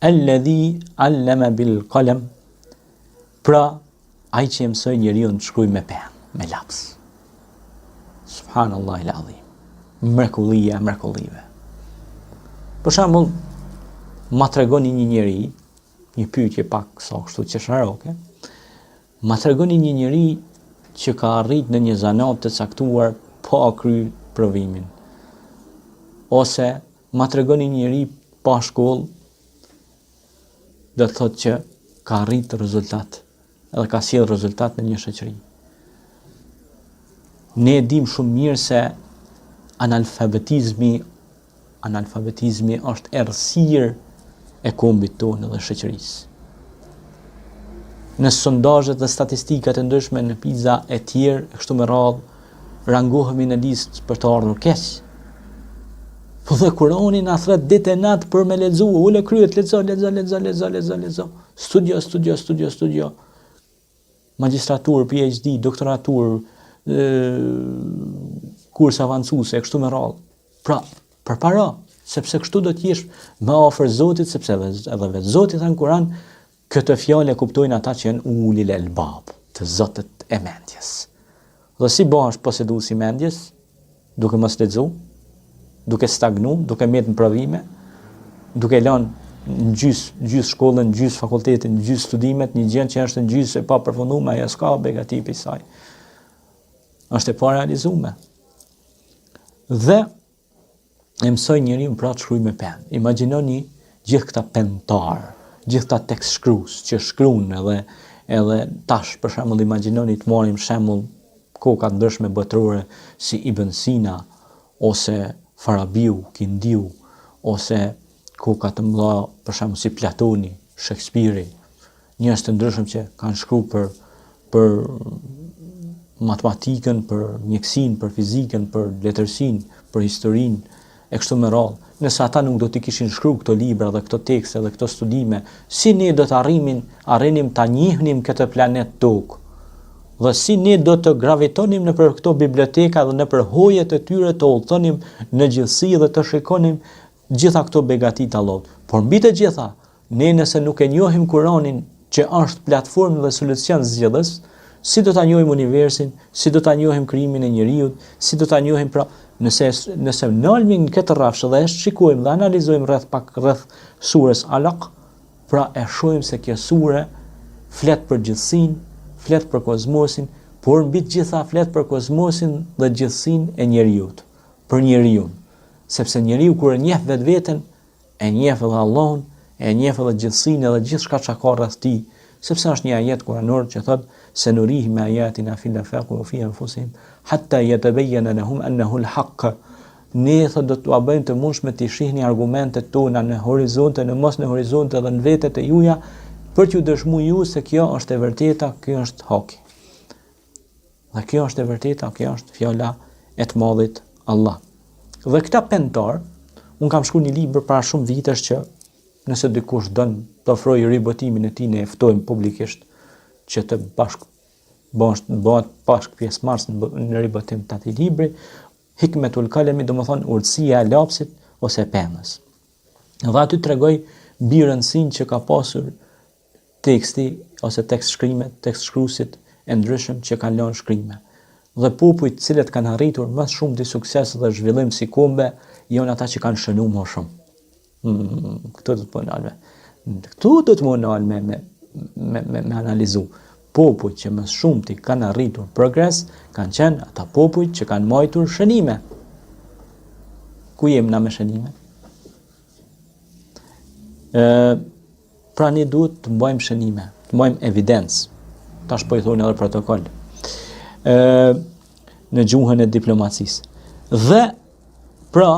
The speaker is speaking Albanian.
alladhi allama bil qalam, pra ai që mësoi njeriu të shkruaj me penë, me laps. Subhanallahu al-azim. Mrekullia e mrekullive. Për shembull, ma tregoni një njeri, një pyetje pak sa kështu qesharoke, ma tregoni një njeri që ka arrit në një zanat të caktuar pa kry provimin. Ose ma tregoni një njeri pa shkollë, do të thotë që ka arrit rezultat, edhe ka sjell rezultat në një shoqëri. Ne dim shumë mirë se analfabetizmi është errësirë e kombit tonë dhe shoqërisë. Në sondazhet dhe statistikat e ndryshme në PISA e tjerë, e kështu me radhë, rangohemi në listë për të ardhur keq. Po dhe Kurani na thret ditë e natë për me lexu, ule kryet, lexo. Studio. Magjistraturë, PhD, doktoraturë, kurs avancuese, e kështu me radhë. Pra, përpara, sepse kështu do të jesh më afër Zotit, sepse edhe vetë Zoti thënë Kur'an, këtë fjalë e kuptojnë ata që janë ulil albab, të zotët e mendjes. Dhe si bëhesh poseduesi i mendjes, duke mos lexu, duke stagnu, duke mbetë në provime, duke lënë në gjys shkollën, në gjys fakultetin, në gjys studimet, një gjë që është në gjys e pa përfunduar, ajo s'ka begatipi i saj. Është e pa realizuar. Dhe e mësoi njeriu pra të shkruaj me penë. Imagjinoni gjithë këta pentar, gjithë këta tekst shkrues që shkruan edhe tash për shembull imagjinoni të marrim shembull koka ndryshme botërore si Ibn Sina ose Farabiu, Kindiu, ose koka të mëdha për shembull si Platoni, Shakespeare, njerëz të ndryshëm që kanë shkruar për matematikën, për mjekësinë, për fizikën, për letërsinë, për historinë, e kështu me radhë. Nëse ata nuk do t'i kishin shkruar këto libra dhe këto tekste dhe këto studime, si ne do të arrinim ta njihnim këtë planet Tokë? Dhe si ne do të gravitonim në për këto biblioteka dhe në për hojet e tyre të udhëtonim në gjithësi dhe të shikonim gjitha këto begati të Allahut. Por mbi të gjitha, ne nëse nuk e njohim Kur'anin që është platformë dhe solucion zgjedhës, si do ta njohim universin, si do ta njohim krijimin e njeriu, si do ta njohim pra nëse nalmi në këtë rrafsh dhe e shikojmë dhe analizojmë rreth surës Alaq, pra e shohim se kjo sure flet për gjithësinë, flet për kozmosin, por mbi të gjitha flet për kozmosin dhe gjithësinë e njeriut, për njeriu. Sepse njeriu kur e njeh vetveten, e njeh edhe Allahun, e njeh edhe gjithësinë edhe gjithçka që ka rreth tij, sepse është një ajet kuranor që thot se nurihim ayatina fil afaq wa fi anfusihim hatta yatabayyana lahum annahu al-haqq. Ne thot do t'u bëjmë të mundshme të shihni argumentet tona në horizonte, në mos në horizonte dhe në vetet e juaja, për t'ju dëshmuar ju se kjo është e vërteta, kjo është haki. Dhe kjo është e vërteta, kjo është fjala e të Madhit Allah. Dhe këta pentar, unë kam shkruar një libër para shumë vitesh që nëse dikush don të ofrojë ribotimin e tij, ne e ftojmë publikisht që të bëhet bashkë pjesëmarrës në ribotim të atij libri, Hikmetul Kalemi, domethënë urtësia e lapsit ose pemës. Dhe aty tregoj mbi rëndësinë që ka pasur teksti ose tekst shkruesit e ndryshëm që kanë lënë shkrime. Dhe popujt cilët kanë arritur më shumë të sukses dhe zhvillim si kombe, janë ata që kanë shënuar më shumë. Këtu do të më me analizu. Popujt që më shumë të kanë arritur progres, kanë qenë ata popujt që kanë majtur shënime. Ku jem na me shënime? Pra ne duhet të mbajmë shënime, të mbajmë evidencë. Tash po i thonë edhe protokoll. Në gjuhën e diplomacisë. Dhe pra